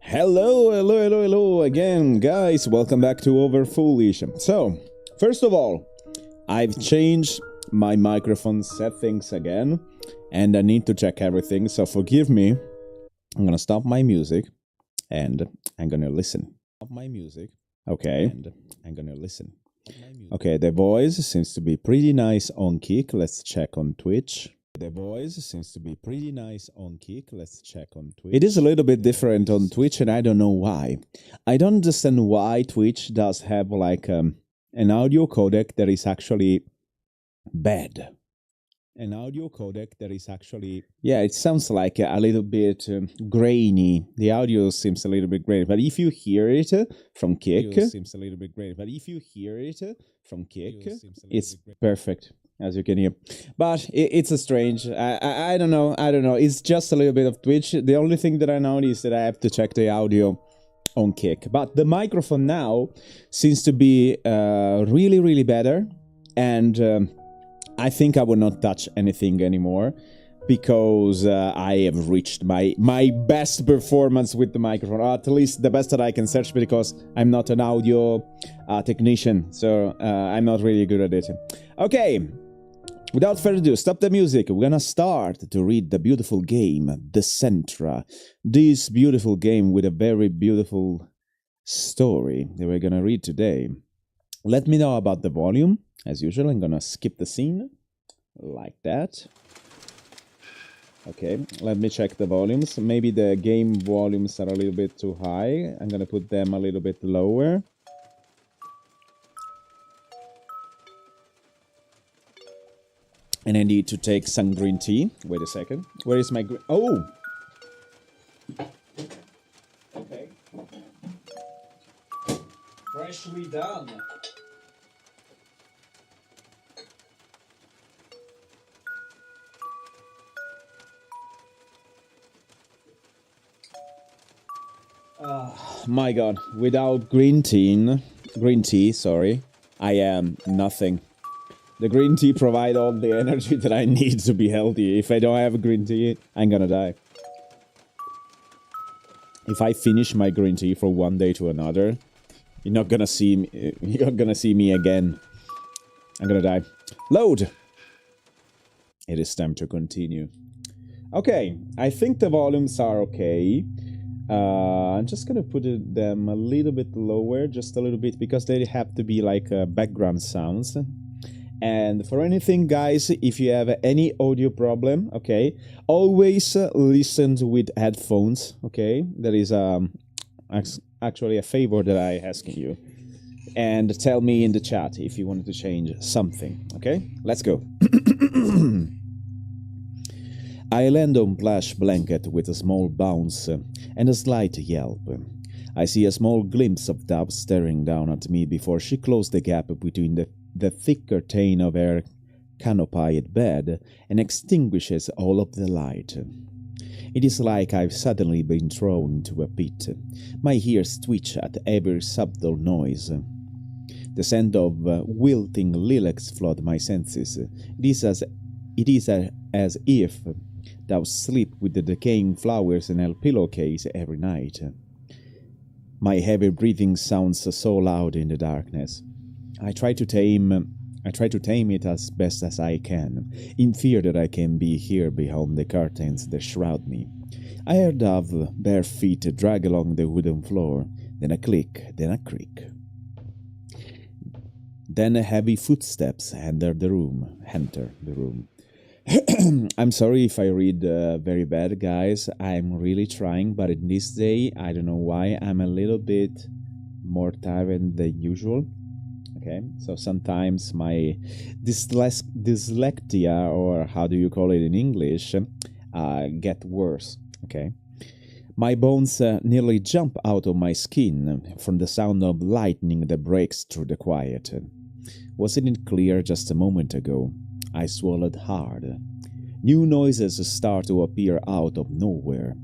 Hello again, guys. Welcome back to Over Foolish. So, first of all, I've changed my microphone settings again, and I need to check everything, so forgive me. I'm gonna stop my music, and I'm gonna listen. Stop my music. Okay. And I'm gonna listen. Okay, the voice seems to be pretty nice on Kick. Let's check on Twitch. The voice seems to be pretty nice on Kick. Let's check on Twitch. It is a little bit different on Twitch, and I don't know why. I don't understand why Twitch does have like an audio codec that is actually bad. An audio codec that is actually... Yeah, it sounds like a little bit grainy. The audio seems a little bit grainy. But if you hear it from Kick... seems a little bit grainy. But if you hear it from Kick, it's perfect, as you can hear. But it's a strange... I don't know. It's just a little bit of Twitch. The only thing that I know is that I have to check the audio on Kick. But the microphone now seems to be really better. And... I think I will not touch anything anymore because I have reached my best performance with the microphone, or at least the best that I can search, because I'm not an audio technician, so I'm not really good at it. Okay, without further ado, stop the music. We're gonna start to read the beautiful game, DICENTRA. This beautiful game with a very beautiful story that we're gonna read today. Let me know about the volume. As usual, I'm gonna skip the scene, like that. Okay, let me check the volumes. Maybe the game volumes are a little bit too high. I'm gonna put them a little bit lower. And I need to take some green tea. Wait a second. Where is my green... Oh! Okay. Freshly done. My god, without green tea, sorry, I am nothing. The green tea provides all the energy that I need to be healthy. If I don't have green tea, I'm gonna die. If I finish my green tea from one day to another, you're not gonna see me again. I'm gonna die. Load! It is time to continue. Okay, I think the volumes are okay. I'm just gonna put them a little bit lower, just a little bit, because they have to be like background sounds. And for anything, guys, if you have any audio problem, okay, always listen with headphones, okay? That is actually a favor that I ask you. And tell me in the chat if you wanted to change something, okay? Let's go. I land on plush blanket with a small bounce and a slight yelp. I see a small glimpse of Dove staring down at me before she closed the gap between the thick curtain of her canopied bed and extinguishes all of the light. It is like I've suddenly been thrown into a pit. My ears twitch at every subtle noise. The scent of wilting lilacs flood my senses. It is as if thou sleep with the decaying flowers in her pillowcase every night. My heavy breathing sounds so loud in the darkness. I try to tame it as best as I can, in fear that I can be here behind the curtains that shroud me. I hear Dove bare feet drag along the wooden floor, then a click, then a creak. Then heavy footsteps enter the room. I'm sorry if I read very bad, guys. I'm really trying, but in this day, I don't know why, I'm a little bit more tired than usual. Okay, so sometimes my dyslexia, or how do you call it in English, get worse. Okay, my bones nearly jump out of my skin from the sound of lightning that breaks through the quiet. Wasn't it clear just a moment ago? I swallowed hard. New noises start to appear out of nowhere.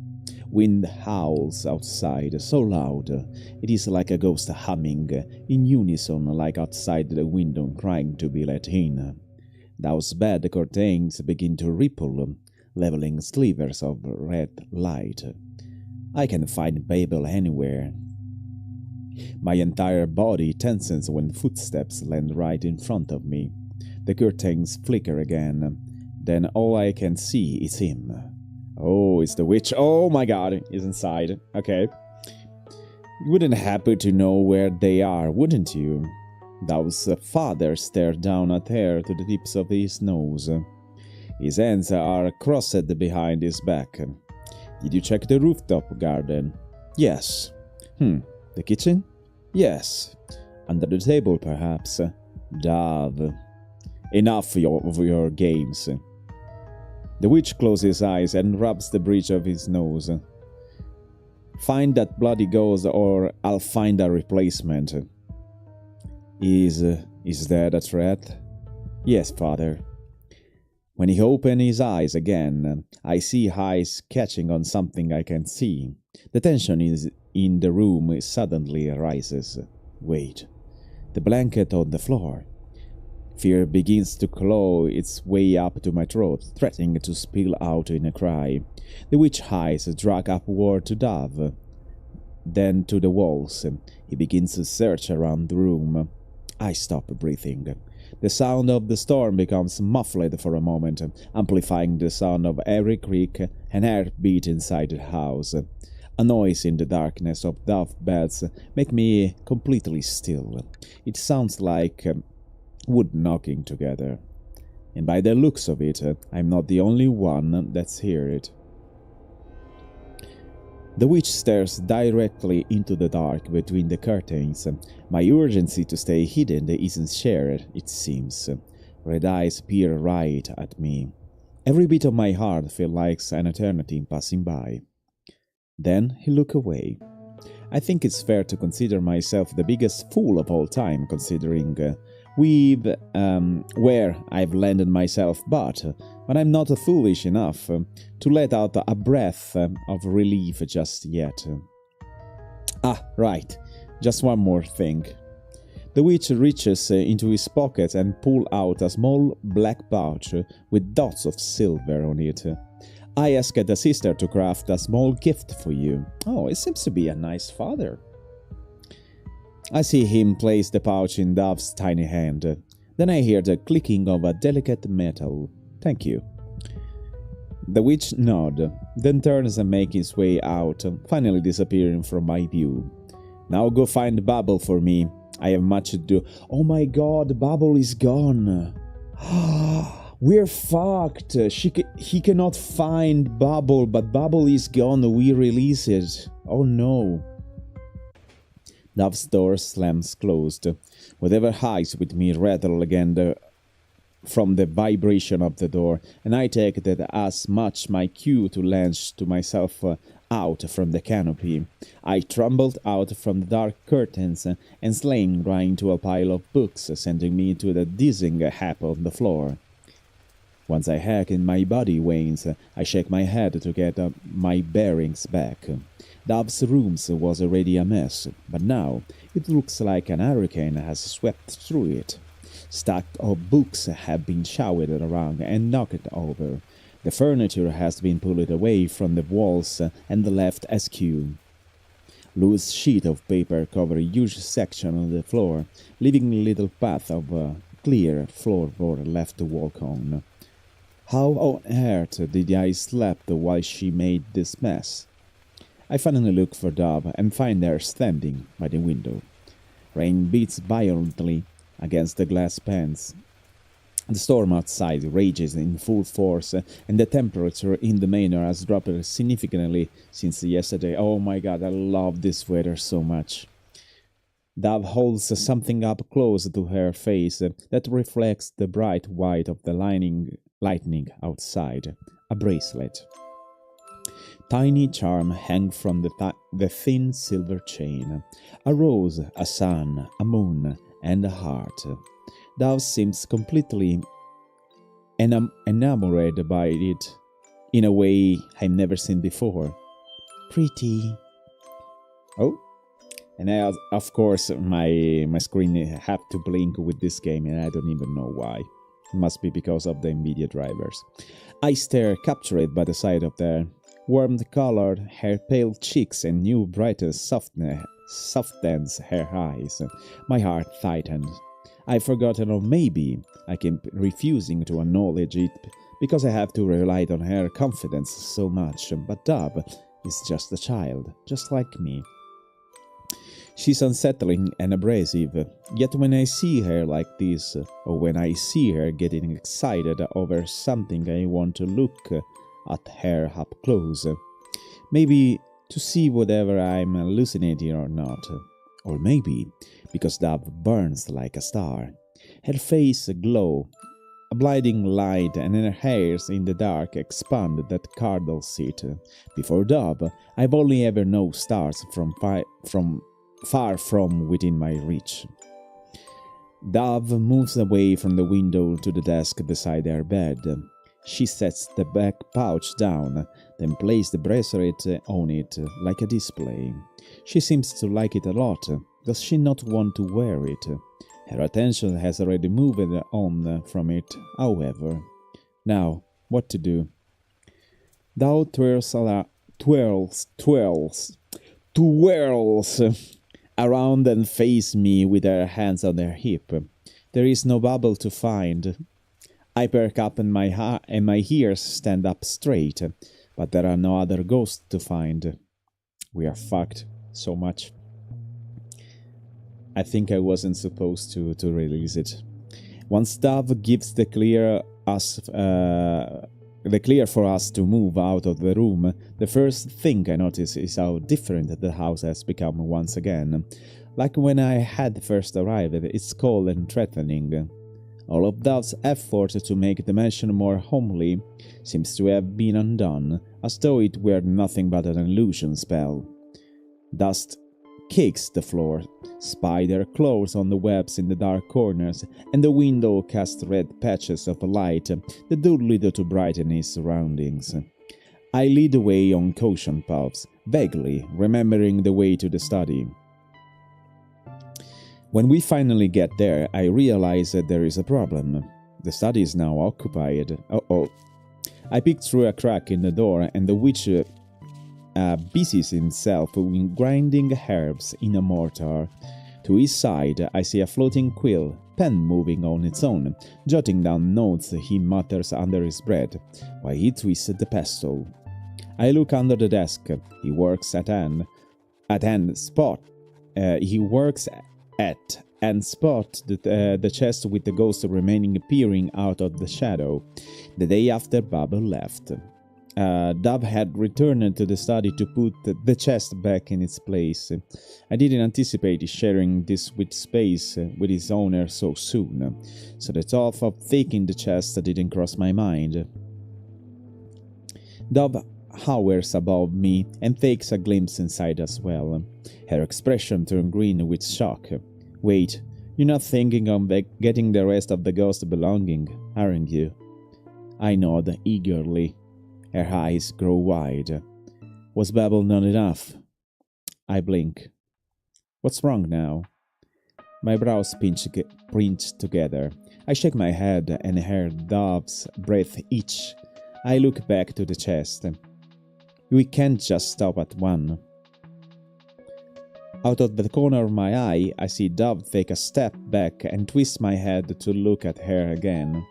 Wind howls outside so loud, it is like a ghost humming in unison, like outside the window crying to be let in. Those bed curtains begin to ripple, leveling slivers of red light. I can find Babel anywhere. My entire body tenses when footsteps land right in front of me. The curtains flicker again. Then all I can see is him. Oh, it's the witch. Oh my god, he's inside. Okay. You wouldn't happen to know where they are, wouldn't you? Dav's father stared down at her to the tips of his nose. His hands are crossed behind his back. Did you check the rooftop garden? Yes. The kitchen? Yes. Under the table, perhaps. Dav. Enough of your games. The witch closes his eyes and rubs the bridge of his nose. Find that bloody ghost or I'll find a replacement. Is that a threat? Yes, father. When he opens his eyes again, I see eyes catching on something I can see. The tension in the room suddenly rises. Wait. The blanket on the floor. Fear begins to claw its way up to my throat, threatening to spill out in a cry. The witch eyes drag upward to Dav, then to the walls. He begins to search around the room. I stop breathing. The sound of the storm becomes muffled for a moment, amplifying the sound of every creak and heartbeat inside the house. A noise in the darkness of Dav's beds make me completely still. It sounds like wood knocking together. And by the looks of it, I'm not the only one that's heard it. The witch stares directly into the dark between the curtains. My urgency to stay hidden isn't shared, it seems. Red eyes peer right at me. Every beat of my heart feels like an eternity passing by. Then he looks away. I think it's fair to consider myself the biggest fool of all time, considering where I've landed myself, but I'm not foolish enough to let out a breath of relief just yet. Right, just one more thing. The witch reaches into his pocket and pulls out a small black pouch with dots of silver on it. I asked the sister to craft a small gift for you. Oh, it seems to be a nice father. I see him place the pouch in Dav's tiny hand. Then I hear the clicking of a delicate metal. Thank you. The witch nods, then turns and makes his way out, finally disappearing from my view. Now go find Bubble for me. I have much to do. Oh my god, Bubble is gone. We're fucked. He cannot find Bubble, but Bubble is gone. We release it. Oh no. Dav's door slams closed. Whatever hides with me rattle again from the vibration of the door, and I take that as much my cue to launch to myself out from the canopy. I tumbled out from the dark curtains and slammed right into a pile of books, sending me to the dizzying heap on the floor. Once I hack in my body wanes, I shake my head to get my bearings back. Dav's rooms was already a mess, but now it looks like an hurricane has swept through it. Stacks of books have been showered around and knocked over. The furniture has been pulled away from the walls and left askew. Loose sheets of paper cover a huge section of the floor, leaving a little path of clear floorboard left to walk on. How on earth did I sleep while she made this mess? I finally look for Dav and find her standing by the window. Rain beats violently against the glass panes. The storm outside rages in full force, and the temperature in the manor has dropped significantly since yesterday. Oh my god, I love this weather so much. Dav holds something up close to her face that reflects the bright white of the lightning outside. A bracelet. Tiny charm hang from the thin silver chain. A rose, a sun, a moon, and a heart. Dav seems completely enamored by it in a way I've never seen before. Pretty. Oh, and of course my screen have to blink with this game, and I don't even know why. It must be because of the NVIDIA drivers. I stare, captured by the sight of the warm-colored, her pale cheeks and new brightest softens her eyes. My heart tightened. I've forgotten, or maybe I keep refusing to acknowledge it because I have to rely on her confidence so much, but Dove is just a child, just like me. She's unsettling and abrasive, yet when I see her like this, or when I see her getting excited over something, I want to look at her up close. Maybe to see whether I'm hallucinating or not. Or maybe because Dove burns like a star. Her face glows, a blinding light, and her hairs in the dark expand that curdles it. Before Dove, I've only ever known stars from far from within my reach. Dove moves away from the window to the desk beside her bed. She sets the back pouch down, then places the bracelet on it like a display. She seems to like it a lot. Does she not want to wear it? Her attention has already moved on from it, however. Now, what to do? Dove twirls around and faces me with her hands on her hip. There is no bubble to find. I perk up and my ears stand up straight, but there are no other ghosts to find. We are fucked so much. I think I wasn't supposed to release it. Once Dove gives the clear for us to move out of the room, the first thing I notice is how different the house has become once again. Like when I had first arrived, it's cold and threatening. All of Dove's effort to make the mansion more homely seems to have been undone, as though it were nothing but an illusion spell. Dust cakes the floor, spider claws on the webs in the dark corners, and the window casts red patches of light that do little to brighten its surroundings. I lead the way on caution paths, vaguely remembering the way to the study. When we finally get there, I realize that there is a problem. The study is now occupied. Uh-oh. I peek through a crack in the door, and the witch busies himself with grinding herbs in a mortar. To his side, I see a floating quill, pen moving on its own, jotting down notes he mutters under his breath, while he twists the pestle. I look under the desk. He works at and spot the chest with the ghost remaining peering out of the shadow. The day after Bubble left, Dove had returned to the study to put the chest back in its place. I didn't anticipate sharing this space with its owner so soon, so the thought of taking the chest didn't cross my mind. Dove hovers above me and takes a glimpse inside as well. Her expression turned green with shock. Wait, you're not thinking of getting the rest of the ghost belonging, aren't you? I nod eagerly. Her eyes grow wide. Was Babel not enough? I blink. What's wrong now? My brows pinch together. I shake my head and hear Dove's breath itch. I look back to the chest. We can't just stop at one. Out of the corner of my eye, I see Dove take a step back and twist my head to look at her again.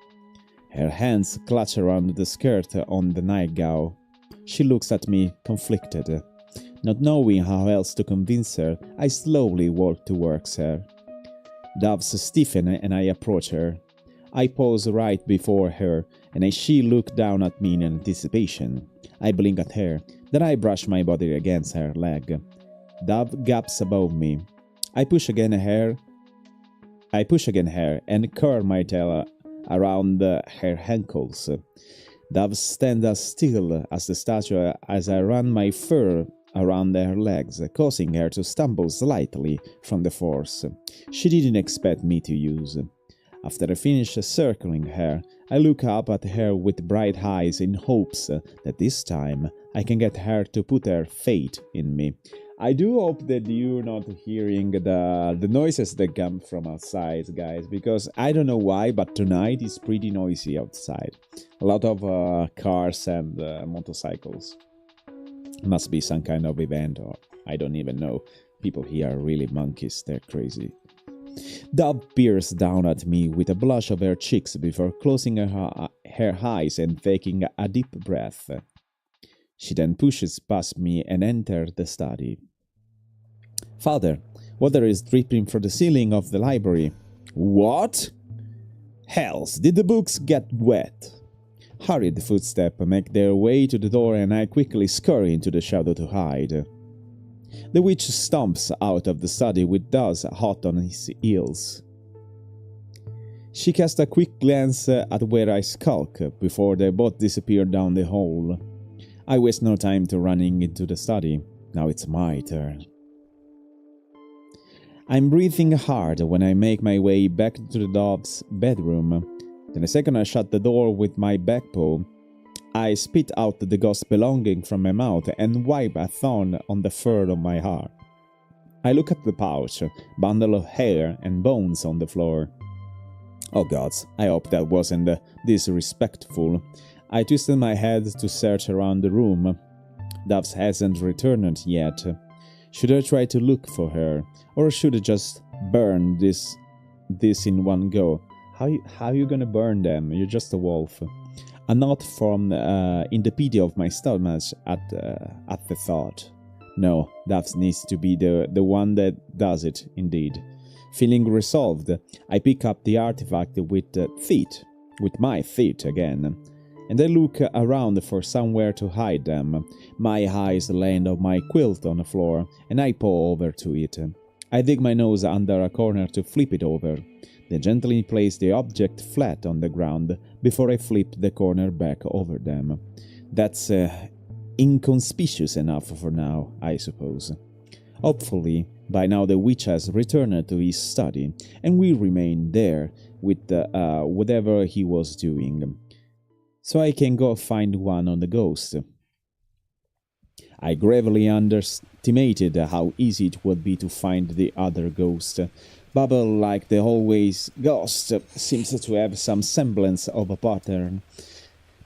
Her hands clutch around the skirt on the nightgown. She looks at me, conflicted. Not knowing how else to convince her, I slowly walk towards her. Doves stiffen and I approach her. I pause right before her, and as she looks down at me in anticipation, I blink at her, then I brush my body against her leg. Dove gaps above me. I push again her and curl my tail around her ankles. Dove stands as still as the statue as I run my fur around her legs, causing her to stumble slightly from the force she didn't expect me to use. After I finish circling her, I look up at her with bright eyes in hopes that this time I can get her to put her faith in me. I do hope that you're not hearing the noises that come from outside, guys, because I don't know why, but tonight is pretty noisy outside. A lot of cars and motorcycles. Must be some kind of event, or I don't even know. People here are really monkeys, they're crazy. Dove peers down at me with a blush of her cheeks before closing her eyes and taking a deep breath. She then pushes past me and enters the study. Father, water is dripping from the ceiling of the library. What? Hells, did the books get wet? Hurried footsteps make their way to the door and I quickly scurry into the shadow to hide. The witch stomps out of the study with Duz hot on his heels. She casts a quick glance at where I skulk before they both disappear down the hall. I waste no time to running into the study. Now it's my turn. I'm breathing hard when I make my way back to the Dove's bedroom. Then the second I shut the door with my back paw, I spit out the ghost belonging from my mouth and wipe a thorn on the fur of my arm. I look at the pouch, bundle of hair and bones on the floor. Oh gods, I hope that wasn't disrespectful. I twisted my head to search around the room. Doves hasn't returned yet. Should I try to look for her, or should I just burn this in one go? How you gonna burn them? You're just a wolf. A knot formed in the pit of my stomach at the thought. No, Doves needs to be the one that does it, indeed. Feeling resolved, I pick up the artifact with my feet again, and I look around for somewhere to hide them. My eyes land on my quilt on the floor, and I paw over to it. I dig my nose under a corner to flip it over, then gently place the object flat on the ground before I flip the corner back over them. That's inconspicuous enough for now, I suppose. Hopefully, by now the witch has returned to his study, and will remain there with whatever he was doing, so I can go find one on the ghost. I gravely underestimated how easy it would be to find the other ghost. Bubble, like the always ghost, seems to have some semblance of a pattern.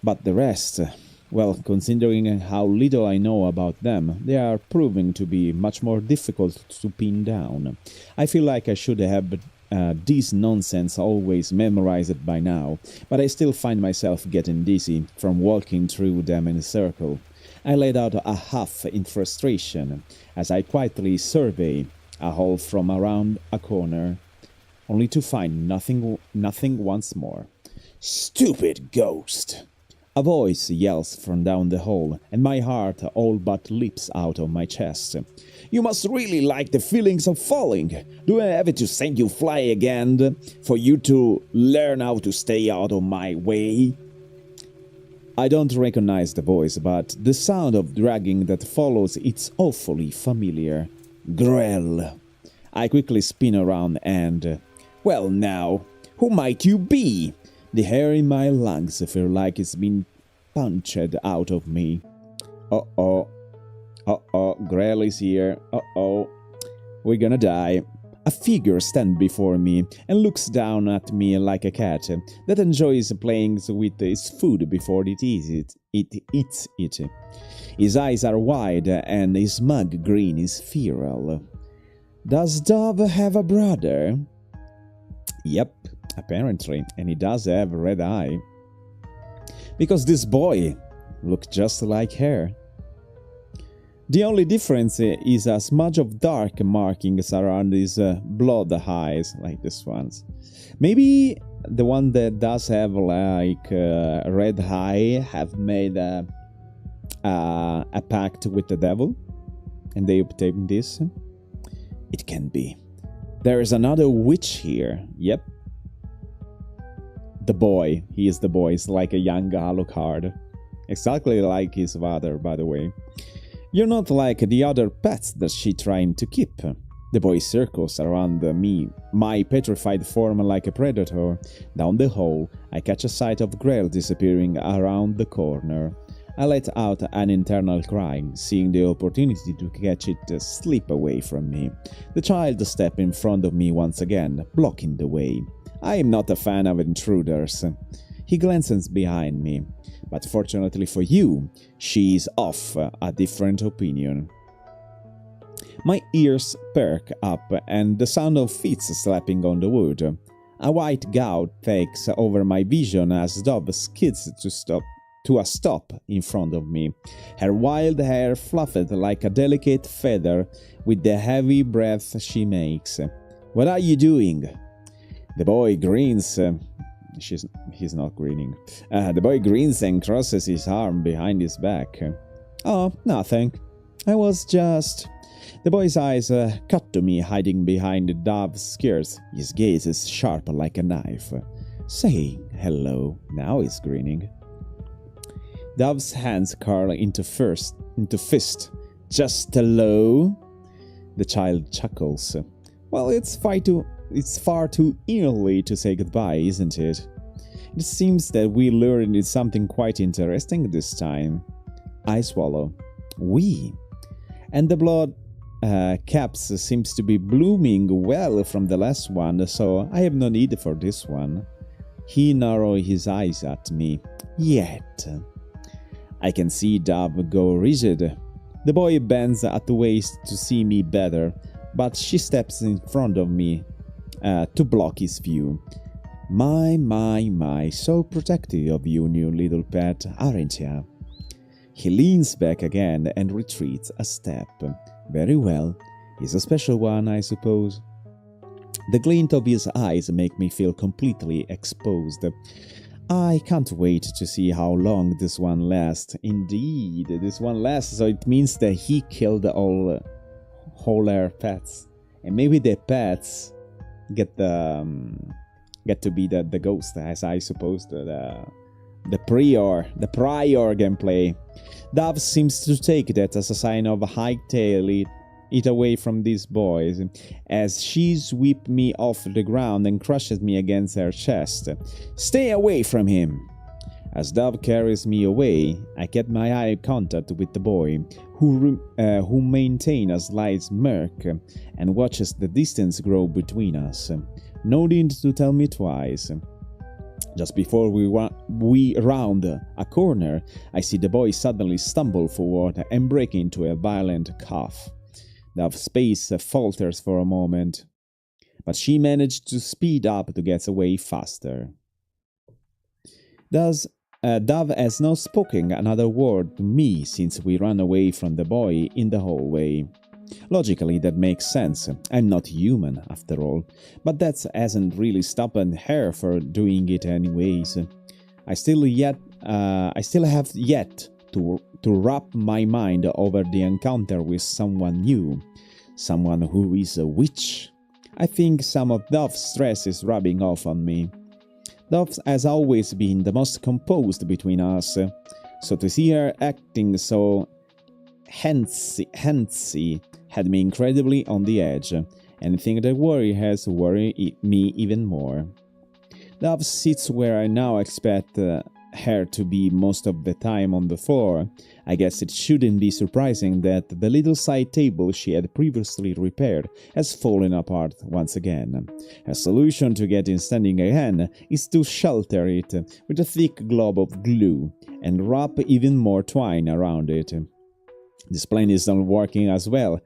But the rest, well, considering how little I know about them, they are proving to be much more difficult to pin down. I feel like I should have this nonsense always memorized by now, but I still find myself getting dizzy from walking through them in a circle. I let out a huff in frustration as I quietly survey a hall from around a corner, only to find nothing once more. Stupid ghost! A voice yells from down the hall, and my heart all but leaps out of my chest. You must really like the feelings of falling. Do I have to send you fly again for you to learn how to stay out of my way? I don't recognize the voice, but the sound of dragging that follows it's awfully familiar. Grell. I quickly spin around and... Well now, who might you be? The hair in my lungs feel like it's been punched out of me. Uh-oh. Grell is here. Uh-oh. We're gonna die. A figure stands before me and looks down at me like a cat that enjoys playing with its food before it eats it. His eyes are wide and his smug grin is feral. Does Dove have a brother? Yep, apparently, and he does have a red eye. Because this boy looks just like her. The only difference is a smudge of dark markings around his blood eyes, like this one's. Maybe the one that does have like a red eye have made a pact with the devil, and they obtained this. It can be. There is another witch here. Yep. The boy. He is the boy. He's like a young Alucard. Exactly like his father, by the way. You're not like the other pets that she trying to keep. The boy circles around me, my petrified form like a predator. Down the hall, I catch a sight of Grell disappearing around the corner. I let out an internal cry, seeing the opportunity to catch it slip away from me. The child stepped in front of me once again, blocking the way. I am not a fan of intruders. He glances behind me, but fortunately for you, she is of a different opinion. My ears perk up, and the sound of feet slapping on the wood. A white gout takes over my vision as Dove skids to a stop in front of me, her wild hair fluffed like a delicate feather with the heavy breath she makes. "What are you doing?" The boy grins. He's not grinning. The boy grins and crosses his arm behind his back. "Oh, nothing. I was just..." The boy's eyes cut to me, hiding behind Dove's skirts. His gaze is sharp like a knife. Saying hello, now he's grinning. Dove's hands curl into fist. "Just hello?" The child chuckles. "Well, it's far too early to say goodbye, isn't it? It seems that we learned something quite interesting this time." I swallow. "We?" And the blood caps seems to be blooming well from the last one, so I have no need for this one. He narrows his eyes at me. "Yet." I can see Dove go rigid. The boy bends at the waist to see me better, but she steps in front of me to block his view. My, so protective of you, new little pet, aren't you? He leans back again and retreats a step. Very well, he's a special one, I suppose. The glint of his eyes make me feel completely exposed. I can't wait to see how long this one lasts. Indeed, this one lasts, so it means that he killed all our pets. And maybe the pets get to be the ghost, as I suppose the prior gameplay. Dove seems to take that as a sign of hightail it away from these boys, as she sweeps me off the ground and crushes me against her chest. "Stay away from him!" As Dove carries me away, I get my eye contact with the boy, who maintains a slight smirk and watches the distance grow between us. No need to tell me twice. Just before we round a corner, I see the boy suddenly stumble forward and break into a violent cough. Dove's pace falters for a moment, but she managed to speed up to get away faster. Dove has not spoken another word to me since we ran away from the boy in the hallway. Logically, that makes sense. I'm not human, after all, but that hasn't really stopped her for doing it anyways. I still have yet to wrap my mind over the encounter with someone new, someone who is a witch. I think some of Dove's stress is rubbing off on me. Dove has always been the most composed between us, so to see her acting so handsy had me incredibly on the edge, and think that worry has worried me even more. Dove sits where I now expect her to be most of the time, on the floor. I guess it shouldn't be surprising that the little side table she had previously repaired has fallen apart once again. Her solution to getting standing again is to shelter it with a thick glob of glue and wrap even more twine around it. This plan is not working as well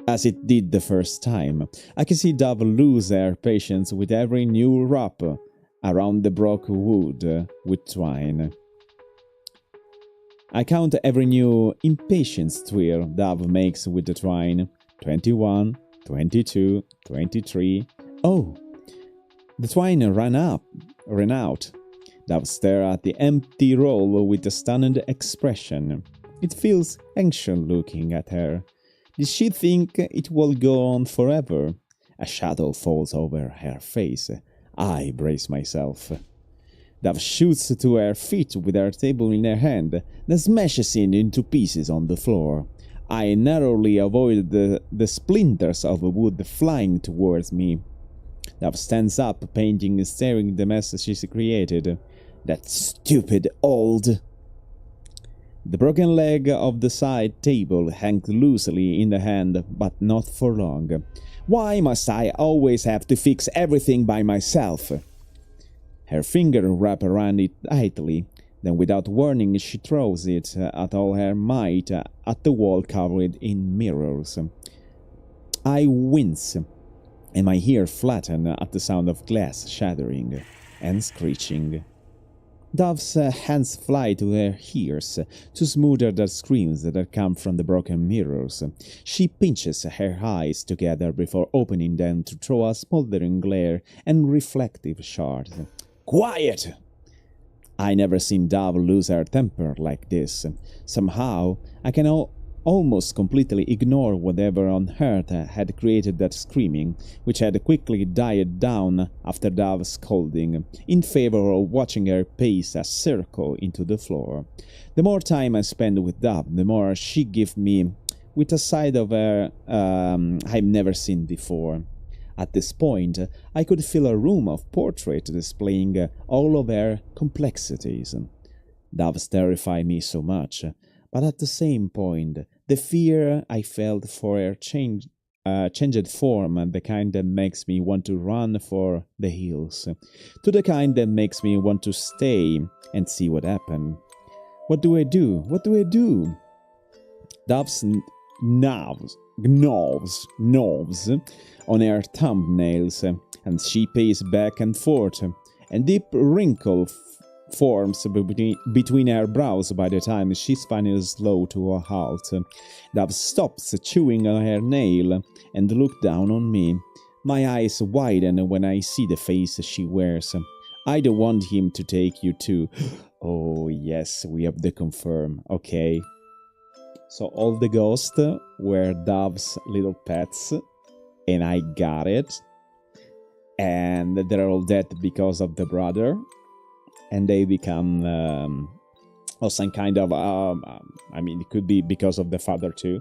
as it did the first time. I can see Dove lose her patience with every new wrap around the broken wood with twine. I count every new impatience twirl Dove makes with the twine. 21, 22, 23. Oh, the twine ran out. Dove stares at the empty roll with a stunned expression. It feels anxious looking at her. Did she think it will go on forever? A shadow falls over her face. I brace myself. Dove shoots to her feet with her table in her hand, then smashes it into pieces on the floor. I narrowly avoid the splinters of wood flying towards me. Dove stands up, painting and staring at the mess she's created. That stupid old... The broken leg of the side table hangs loosely in the hand, but not for long. Why must I always have to fix everything by myself? Her finger wraps around it tightly. Then, without warning, she throws it at all her might at the wall covered in mirrors. I wince, and my ear flatten at the sound of glass shattering and screeching. Dove's hands fly to her ears to smooth the screams that come from the broken mirrors. She pinches her eyes together before opening them to throw a smoldering glare and reflective shards. "Quiet!" I never seen Dove lose her temper like this. Somehow, I can almost completely ignore whatever on earth had created that screaming, which had quickly died down after Dove's scolding, in favor of watching her pace a circle into the floor. The more time I spend with Dove, the more she gives me with a side of her I've never seen before. At this point, I could fill a room of portraits displaying all of her complexities. Doves terrify me so much, but at the same point, the fear I felt for her changed form, the kind that makes me want to run for the hills, to the kind that makes me want to stay and see what happened. What do I do? What do I do? Dove's gnaws on her thumbnails, and she paces back and forth, and deep wrinkle forms between her brows by the time she's finally slowed to a halt. Dove stops chewing on her nail and looks down on me. My eyes widen when I see the face she wears. I don't want him to take you too. Oh yes, we have to confirm. Okay. So all the ghosts were Dove's little pets, and I got it. And they're all dead because of the brother. And they become some kind of, I mean, it could be because of the father too.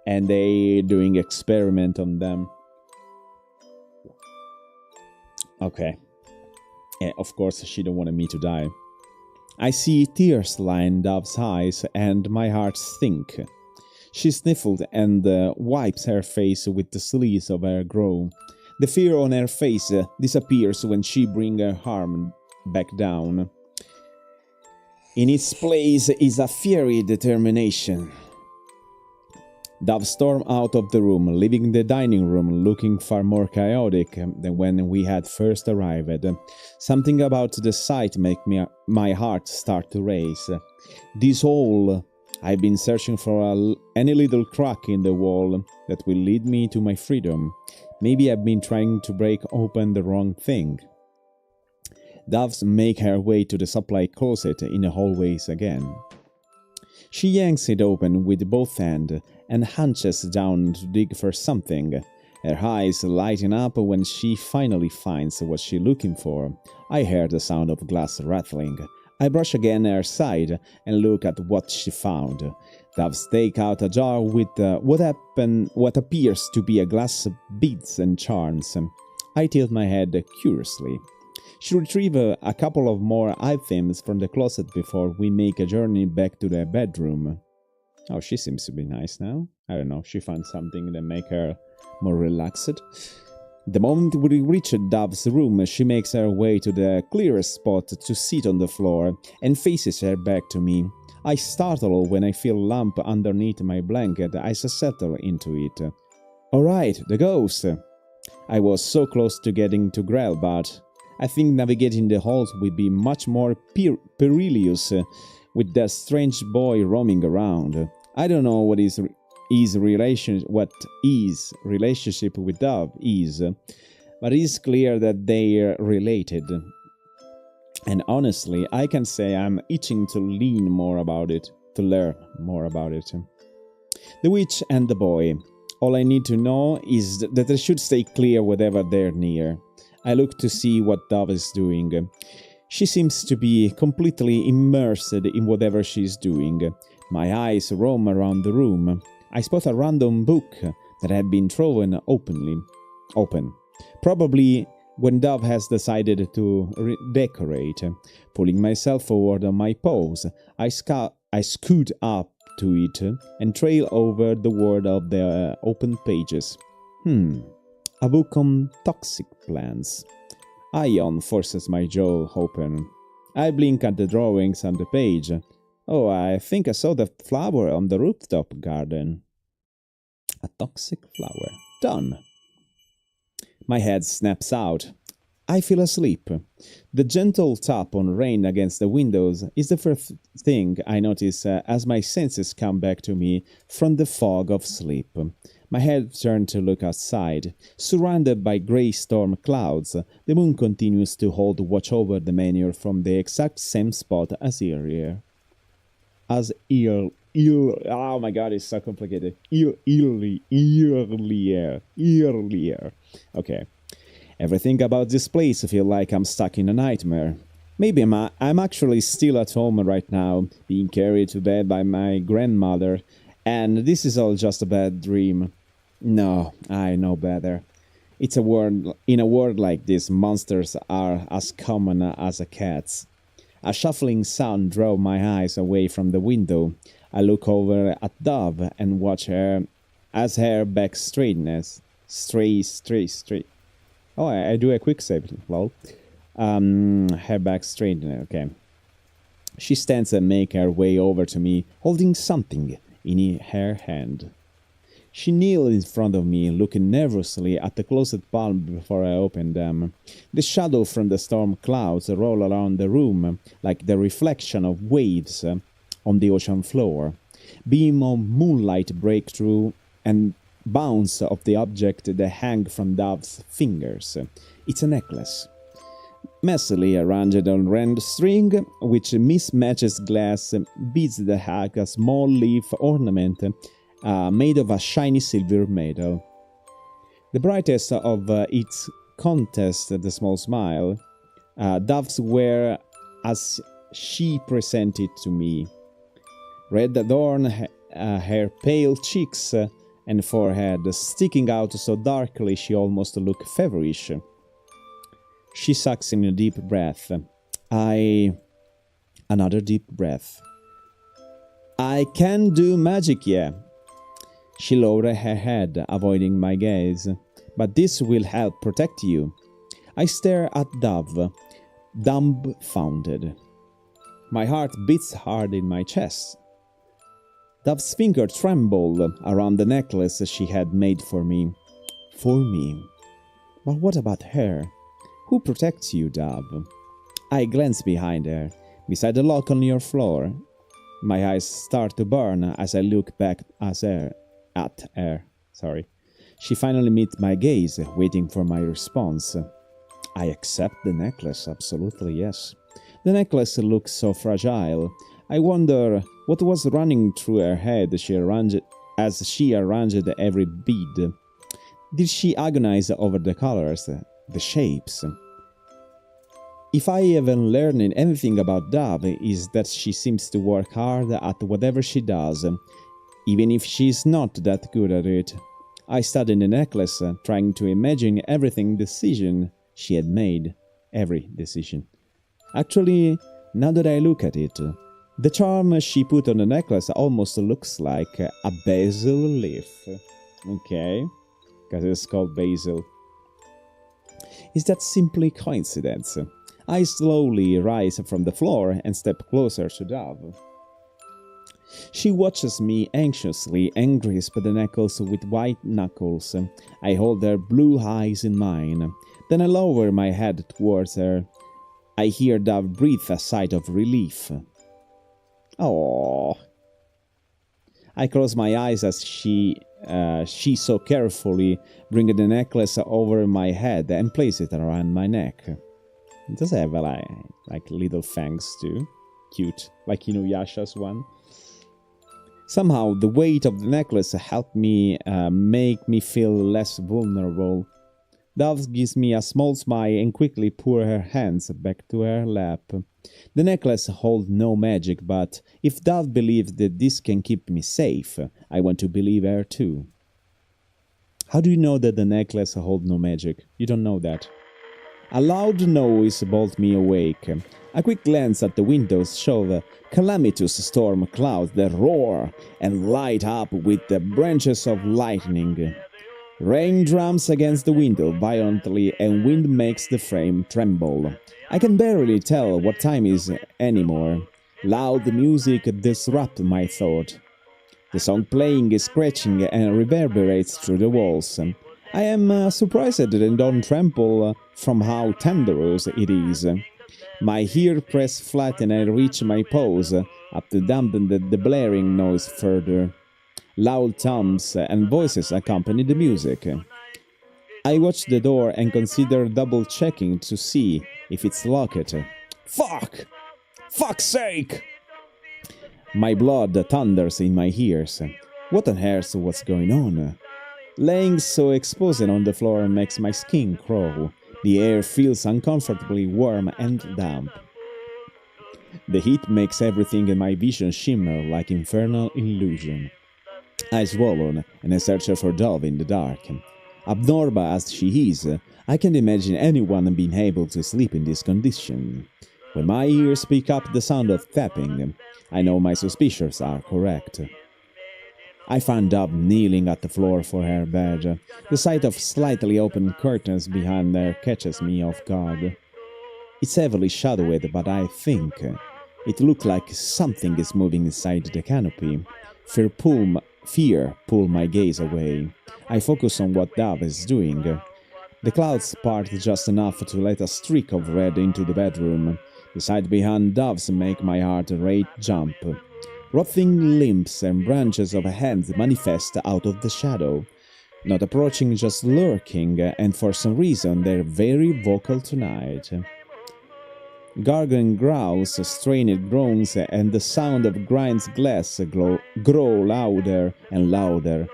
And they doing experiment on them. Okay. And of course, she don't want me to die. I see tears line Dove's eyes, and my heart sinks. She sniffled and wipes her face with the sleeves of her glove. The fear on her face disappears when she brings her arm back down. In its place is a fiery determination. Dove stormed out of the room, leaving the dining room looking far more chaotic than when we had first arrived. Something about the sight made my heart start to race. This hole, I've been searching for any little crack in the wall that will lead me to my freedom. Maybe I've been trying to break open the wrong thing. Doves make her way to the supply closet in the hallways again. She yanks it open with both hands and hunches down to dig for something. Her eyes lighten up when she finally finds what she's looking for. I hear the sound of glass rattling. I brush again her side and look at what she found. Doves take out a jar with what appears to be a glass of beads and charms. I tilt my head curiously. She retrieves a couple of more items from the closet before we make a journey back to the bedroom. Oh, she seems to be nice now. I don't know, she found something that make her more relaxed. The moment we reach Dove's room, she makes her way to the clearest spot to sit on the floor and faces her back to me. I startle when I feel a lump underneath my blanket as I settle into it. Alright, the ghost. I was so close to getting to Grell, but I think navigating the halls would be much more perilous with that strange boy roaming around. I don't know what his relationship with Dove is, but it's clear that they're related. And honestly, I can say I'm itching to learn more about it. The witch and the boy. All I need to know is that I should stay clear whatever they're near. I look to see what Dove is doing. She seems to be completely immersed in whatever she's doing. My eyes roam around the room. I spot a random book that had been thrown open. Probably when Dove has decided to decorate. Pulling myself forward on my paws, I scoot up to it and trail over the word of the open pages. A book on toxic plants. I yawn, forces my jaw open. I blink at the drawings on the page. Oh, I think I saw the flower on the rooftop garden. A toxic flower. Done. My head snaps out. I feel asleep. The gentle tap on rain against the windows is the first thing I notice as my senses come back to me from the fog of sleep. My head turns to look outside. Surrounded by grey storm clouds, the moon continues to hold watch over the manor from the exact same spot as earlier. Oh my god, it's so complicated. Earlier. Okay. Everything about this place feels like I'm stuck in a nightmare. Maybe I'm actually still at home right now, being carried to bed by my grandmother, and this is all just a bad dream. No, I know better. In a world like this, monsters are as common as cats. A shuffling sound drew my eyes away from the window. I look over at Dove and watch her as her back straightens. Straight. Oh, I do a quick save, lol. Her back straightener, okay. She stands and makes her way over to me, holding something in her hand. She kneels in front of me, looking nervously at the closed palm before I open them. The shadow from the storm clouds roll around the room like the reflection of waves on the ocean floor. Beam of moonlight break through and bounce of the object that hang from Dove's fingers. It's a necklace. Messily arranged on round string, which mismatches glass beads that hang a small leaf ornament made of a shiny silver metal. The brightest of its contest, the small smile, Dove's wear as she presented to me. Red adorn her pale cheeks and forehead, sticking out so darkly she almost looked feverish. She sucks in a deep breath. Another deep breath. I can do magic, yeah. She lowered her head, avoiding my gaze. But this will help protect you. I stare at Dove, dumbfounded. My heart beats hard in my chest. Dove's finger trembled around the necklace she had made for me. For me. But what about her? Who protects you, Dove? I glance behind her, beside the lock on your floor. My eyes start to burn as I look back at her. She finally meets my gaze, waiting for my response. I accept the necklace, absolutely yes. The necklace looks so fragile. I wonder what was running through her head as she arranged every bead. Did she agonize over the colors, the shapes? If I even learned anything about Dove, is that she seems to work hard at whatever she does, even if she's not that good at it. I studied the necklace, trying to imagine every decision she had made. Every decision. Actually, now that I look at it, the charm she put on the necklace almost looks like a basil leaf. Okay, because it's called basil. Is that simply coincidence? I slowly rise from the floor and step closer to Dove. She watches me anxiously and grasps the necklace with white knuckles. I hold her blue eyes in mine. Then I lower my head towards her. I hear Dove breathe a sigh of relief. Oh. I close my eyes as she so carefully brings the necklace over my head and places it around my neck. It does have like little fangs too. Cute, like Inuyasha's one. Somehow the weight of the necklace helped me make me feel less vulnerable. Dove gives me a small smile and quickly pours her hands back to her lap. The necklace holds no magic, but if Dove believes that this can keep me safe, I want to believe her too. How do you know that the necklace holds no magic? You don't know that. A loud noise brought me awake. A quick glance at the windows showed calamitous storm clouds that roar and light up with the branches of lightning. Rain drums against the window violently and wind makes the frame tremble. I can barely tell what time is anymore. Loud music disrupts my thought. The song playing is scratching and reverberates through the walls. I am surprised that I don't tremble from how thunderous it is. My ear press flat and I reach my paws up to dampen the blaring noise further. Loud thumps and voices accompany the music. I watch the door and consider double-checking to see if it's locked. Fuck! Fuck's sake! My blood thunders in my ears. What on earth was going on? Laying so exposed on the floor makes my skin crawl. The air feels uncomfortably warm and damp. The heat makes everything in my vision shimmer like infernal illusion. I swallow and I search for Dove in the dark. Abnormal as she is, I can't imagine anyone being able to sleep in this condition. When my ears pick up the sound of tapping, I know my suspicions are correct. I find Dove kneeling at the floor for her bed. The sight of slightly open curtains behind her catches me off guard. It's heavily shadowed, but I think it looks like something is moving inside the canopy. Fear pull my gaze away. I focus on what Dove is doing. The clouds part just enough to let a streak of red into the bedroom. The sight behind Dove's make my heart rate jump. Rotting limbs and branches of hands manifest out of the shadow. Not approaching, just lurking, and for some reason they're very vocal tonight. Gargling growls, strained groans, and the sound of grinds glass grow louder and louder,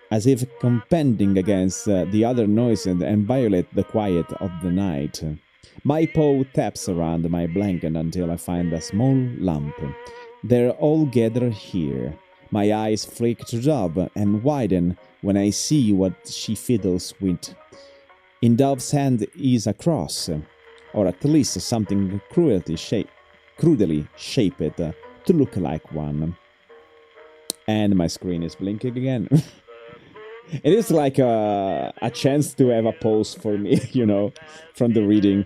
as if contending against the other noises and violate the quiet of the night. My paw taps around my blanket until I find a small lump. They're all gathered here. My eyes flick to Dove and widen when I see what she fiddles with. In Dove's hand is a cross, or at least something crudely shaped to look like one. And my screen is blinking again. It is like a chance to have a pause for me, from the reading.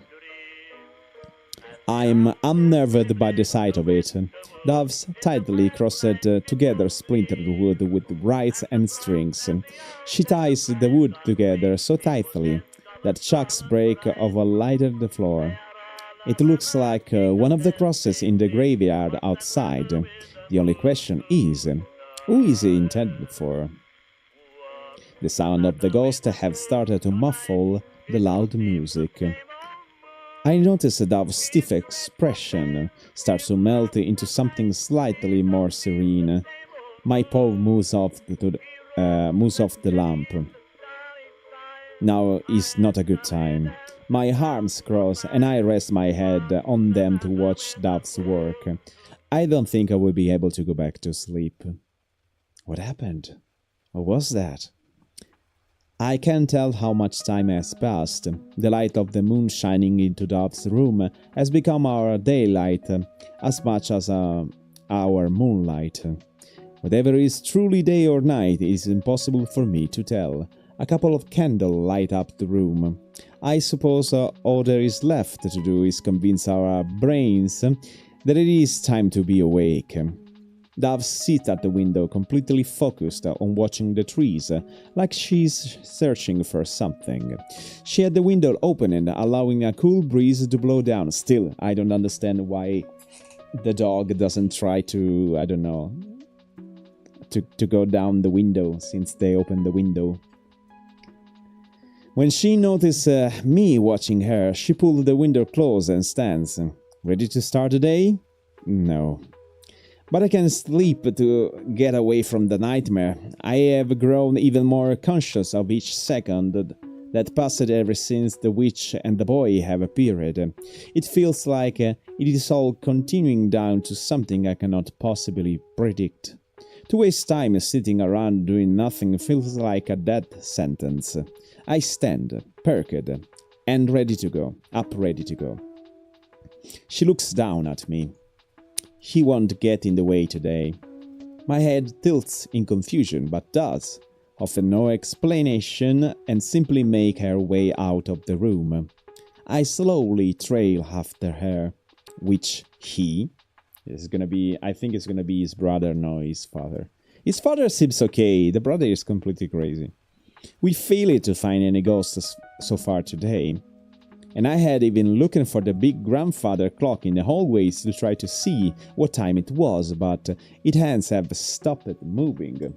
I'm unnerved by the sight of it. Doves tightly crossed together splintered wood with withes and strings. She ties the wood together so tightly that chunks break over lighted the floor. It looks like one of the crosses in the graveyard outside. The only question is, who is it intended for? The sound of the ghost have started to muffle the loud music. I notice Dove's stiff expression starts to melt into something slightly more serene. My paw moves off the lamp. Now is not a good time. My arms cross and I rest my head on them to watch Dove's work. I don't think I will be able to go back to sleep. What happened? What was that? I can't tell how much time has passed. The light of the moon shining into Dove's room has become our daylight as much as our moonlight. Whatever is truly day or night is impossible for me to tell. A couple of candles light up the room. I suppose all there is left to do is convince our brains that it is time to be awake. Dove sits at the window, completely focused on watching the trees, like she's searching for something. She had the window open and allowing a cool breeze to blow down. Still, I don't understand why the dog doesn't try to, to go down the window since they opened the window. When she noticed me watching her, she pulled the window close and stands. Ready to start the day? No. But I can sleep to get away from the nightmare. I have grown even more conscious of each second that passed ever since the witch and the boy have appeared. It feels like it is all continuing down to something I cannot possibly predict. To waste time sitting around doing nothing feels like a death sentence. I stand, perked, and ready to go. She looks down at me. He won't get in the way today. My head tilts in confusion, but does. offer no explanation, and simply make her way out of the room. I slowly trail after her, which he is gonna be, I think it's gonna be his brother, no, his father. His father seems okay, the brother is completely crazy. We failed to find any ghosts so far today, and I had even looking for the big grandfather clock in the hallways to try to see what time it was, but its hands have stopped moving.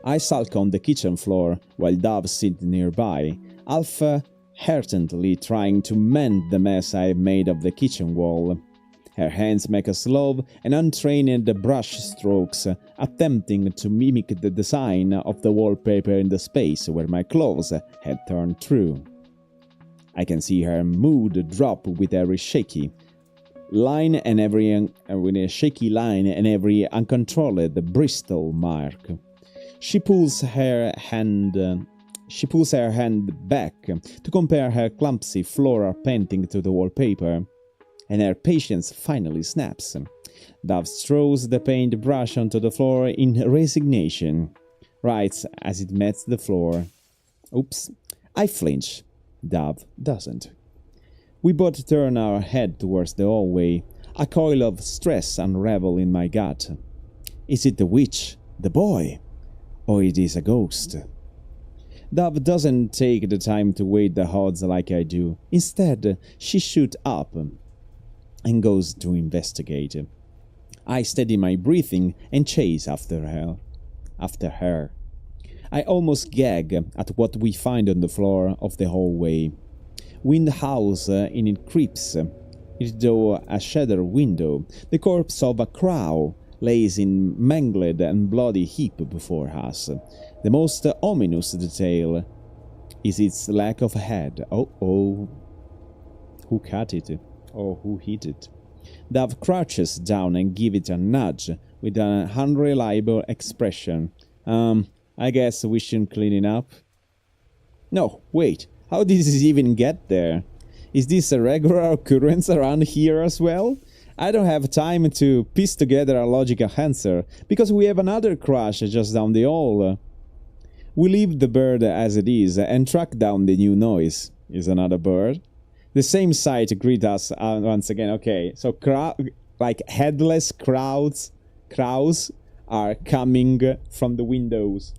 I sulk on the kitchen floor while Dove sits nearby, half-heartedly trying to mend the mess I have made of the kitchen wall. Her hands make a slow and untrained brush strokes, attempting to mimic the design of the wallpaper in the space where my clothes had turned through. I can see her mood drop with every shaky line and every uncontrolled bristle mark. She pulls her hand back to compare her clumsy floral painting to the wallpaper, and her patience finally snaps. Dove throws the paint brush onto the floor in resignation, right as it meets the floor. Oops. I flinch. Dove doesn't. We both turn our head towards the hallway. A coil of stress unravels in my gut. Is it the witch, the boy, or it is a ghost? Dove doesn't take the time to weigh the odds like I do. Instead, she shoots up and goes to investigate. I steady my breathing and chase after her. I almost gag at what we find on the floor of the hallway. Wind howls and it creeps. It though a shattered window. The corpse of a crow lays in mangled and bloody heap before us. The most ominous detail is its lack of head. Oh. Who cut it? Or who hit it? Dove crouches down and gives it a nudge with an unreliable expression. I guess we shouldn't clean it up? No, wait, how did this even get there? Is this a regular occurrence around here as well? I don't have time to piece together a logical answer, because we have another crash just down the hall. We leave the bird as it is and track down the new noise. Is another bird? The same sight greet us once again. Okay, so headless crows are coming from the windows.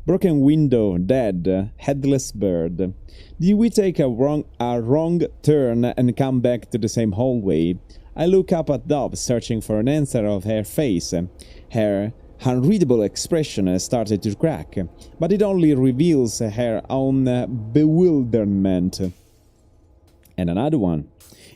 Broken window, dead, headless bird. Did we take a wrong turn and come back to the same hallway? I look up at Dove, searching for an answer of her face. Her unreadable expression has started to crack, but it only reveals her own bewilderment. And another one.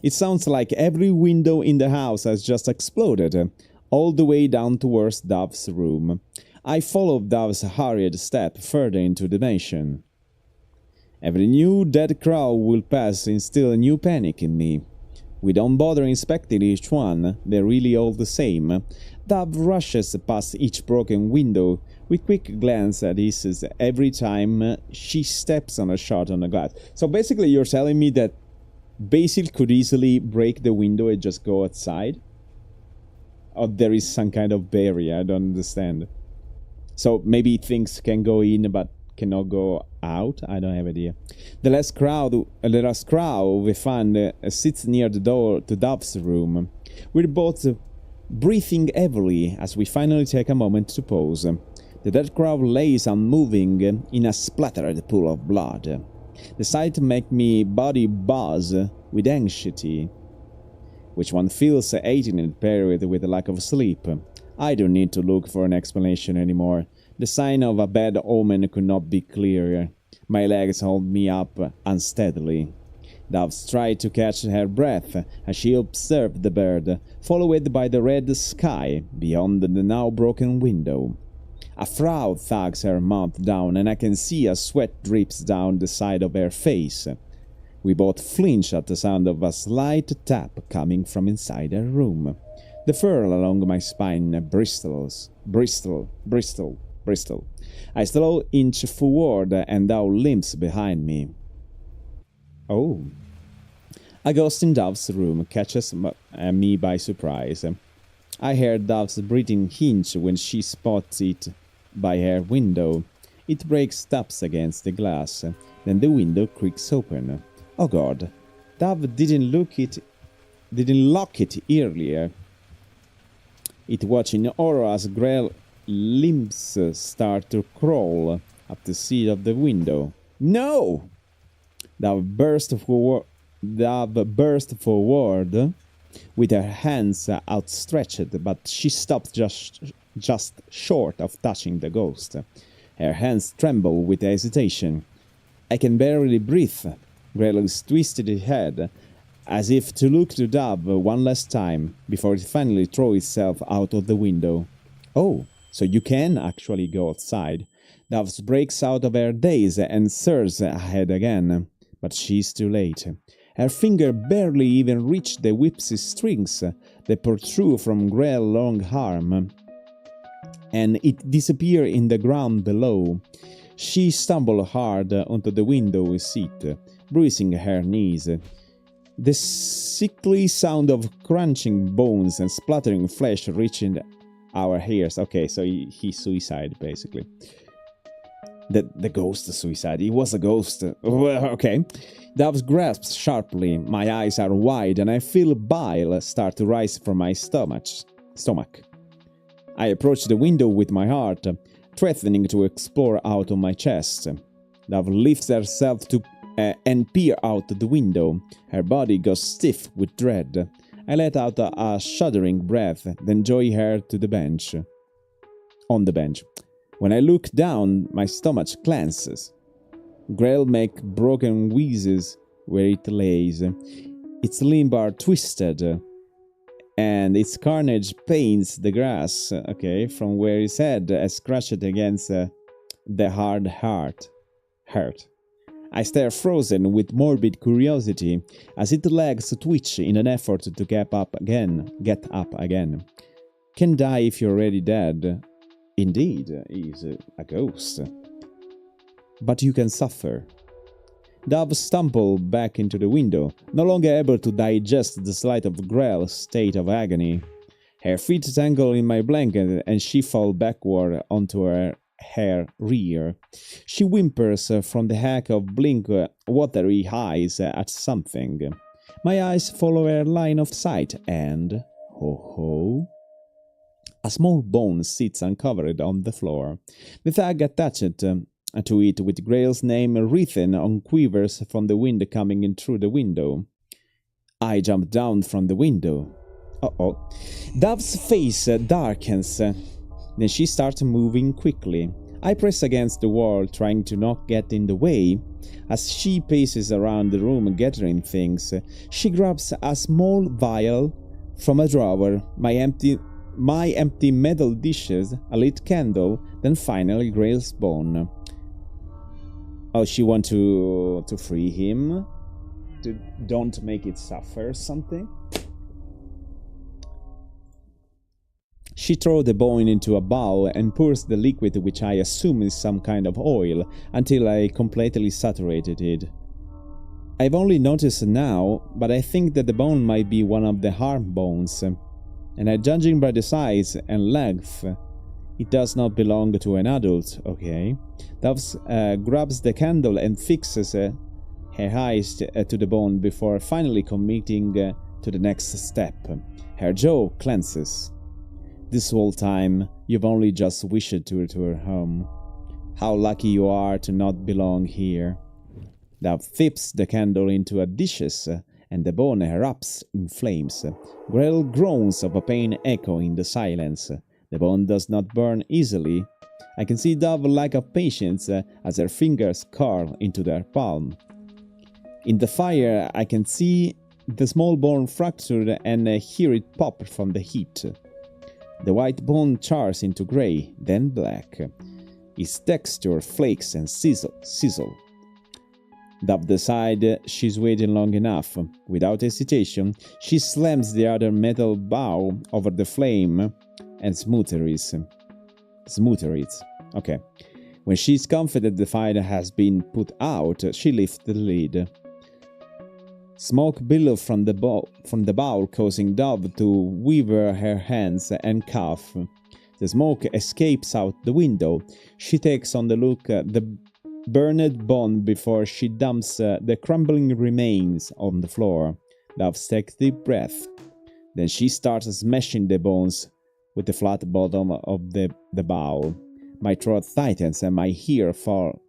It sounds like every window in the house has just exploded, all the way down towards Dove's room. I follow Dove's hurried step further into the mansion. Every new dead crow will pass instill a new panic in me. We don't bother inspecting each one, they're really all the same. Dove rushes past each broken window with quick glance at this every time she steps on a shot on the glass. So basically you're telling me that Basil could easily break the window and just go outside? Or there is some kind of barrier, I don't understand. So maybe things can go in but cannot go out? I don't have idea. The last crow we found sits near the door to Dove's room. We're both breathing heavily as we finally take a moment to pause. The dead crow lays unmoving in a splattered pool of blood. The sight makes me body buzz with anxiety, which one feels aching and paired with a lack of sleep. I don't need to look for an explanation anymore. The sign of a bad omen could not be clearer. My legs hold me up unsteadily. Dove tried to catch her breath as she observed the bird, followed by the red sky beyond the now broken window. A frown thugs her mouth down, and I can see a sweat drips down the side of her face. We both flinch at the sound of a slight tap coming from inside her room. The fur along my spine bristles. I slow inch forward, and Dove limps behind me. Oh. A ghost in Dove's room catches me by surprise. I hear Dove's breathing hinge when she spots it. by her window. It breaks, taps against the glass. Then the window creaks open. Oh god, Dove didn't lock it earlier. It watching horror as Grell limbs start to crawl up the seat of the window. No! Dove burst forward with her hands outstretched, but she stopped just short of touching the ghost. Her hands tremble with hesitation. I can barely breathe. Grell twisted his head, as if to look to Dove one last time, before it finally threw itself out of the window. Oh, so you can actually go outside. Dove breaks out of her daze and surges ahead again, but she's too late. Her finger barely even reached the whip's strings that protrude from Grell's long arm, and it disappeared in the ground below. She stumbled hard onto the window seat, bruising her knees. The sickly sound of crunching bones and splattering flesh reaching our ears. Okay, so he suicide basically. The ghost suicide. He was a ghost. Okay. Dove grasps sharply. My eyes are wide and I feel bile start to rise from my stomach. I approach the window with my heart, threatening to explore out of my chest. Dove lifts herself and peer out the window. Her body goes stiff with dread. I let out a shuddering breath, then joy her to the bench. On the bench. When I look down, my stomach clenches. Grell makes broken wheezes where it lays. Its limbs are twisted, and its carnage paints the grass, from where its head has scratched against the hard hurt. I stare frozen with morbid curiosity as its legs twitch in an effort to get up again. Can die if you're already dead. Indeed, he's a ghost. But you can suffer. Dove stumbled back into the window, no longer able to digest the sight of Grell's state of agony. Her feet tangle in my blanket and she falls backward onto her rear. She whimpers from the hack of blink watery eyes at something. My eyes follow her line of sight and... ho-ho... A small bone sits uncovered on the floor. The tag attached to it with Grell's name written on quivers from the wind coming in through the window. I jump down from the window. Uh-oh. Dove's face darkens. Then she starts moving quickly. I press against the wall, trying to not get in the way. As she paces around the room gathering things, she grabs a small vial from a drawer, my empty metal dishes, a lit candle, then finally Grell's bone. Oh, she wants to free him? Don't make it suffer something? She throws the bone into a bowl and pours the liquid, which I assume is some kind of oil, until I completely saturated it. I've only noticed now, but I think that the bone might be one of the arm bones. And judging by the size and length, it does not belong to an adult, okay? Dove grabs the candle and fixes her eyes to the bone before finally committing to the next step. Her jaw clenches. This whole time, you've only just wished to return home. How lucky you are to not belong here. Dove dips the candle into a dishes, and the bone erupts in flames. Grell groans of a pain echo in the silence. The bone does not burn easily. I can see Dove's lack of patience as her fingers curl into their palm. In the fire, I can see the small bone fractured and hear it pop from the heat. The white bone chars into grey, then black. Its texture flakes and sizzle. Dove decides she's waited long enough. Without hesitation, she slams the other metal bowl over the flame and smothers it. Okay. When she's confident the fire has been put out, she lifts the lid. Smoke billows from the bowl, causing Dove to weaver her hands and cough. The smoke escapes out the window. She takes on the look the burned bone before she dumps the crumbling remains on the floor. Dove takes a deep breath. Then she starts smashing the bones with the flat bottom of the bowl. My throat tightens and my hair fall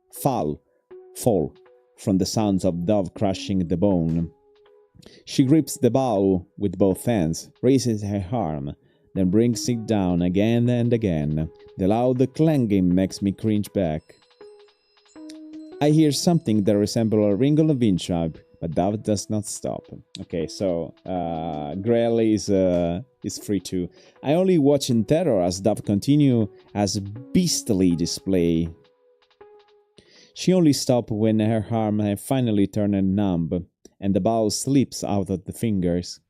from the sounds of Dove crushing the bone. She grips the bowl with both hands, raises her arm, then brings it down again and again. The loud clanging makes me cringe back. I hear something that resembles a ring of wind chime, but Dove does not stop. Okay, so Grell is free too. I only watch in terror as Dove continue as beastly display. She only stops when her arm has finally turned numb, and the bowl slips out of the fingers.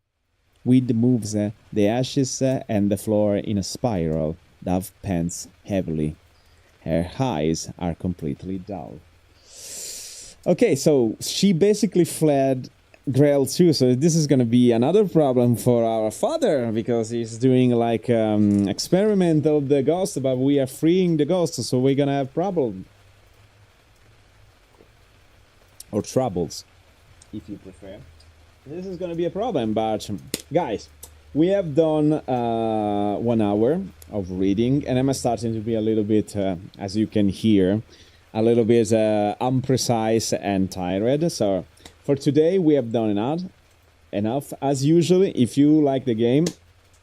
Wind moves the ashes and the floor in a spiral. Dove pants heavily. Her eyes are completely dull. Okay, so she basically fled Grail too, so this is gonna be another problem for our father, because he's doing like experiment of the ghost, but we are freeing the ghost, so we're gonna have problem. Or troubles, if you prefer. This is gonna be a problem, but guys, we have done 1 hour of reading, and I'm starting to be a little bit, as you can hear, a little bit imprecise and tired. So for today we have done enough. As usual, if you like the game,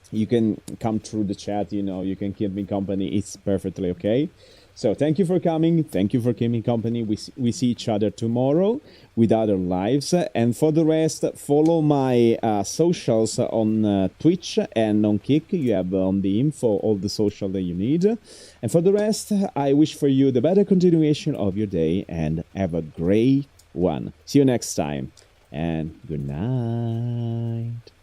you can come through the chat, you know, you can keep me company, it's perfectly okay. So thank you for coming, thank you for keeping company. We see each other tomorrow with other lives, and for the rest, follow my socials on Twitch and on Kick. You have on the info all the social that you need. And for the rest, I wish for you the better continuation of your day, and have a great one. See you next time, and good night.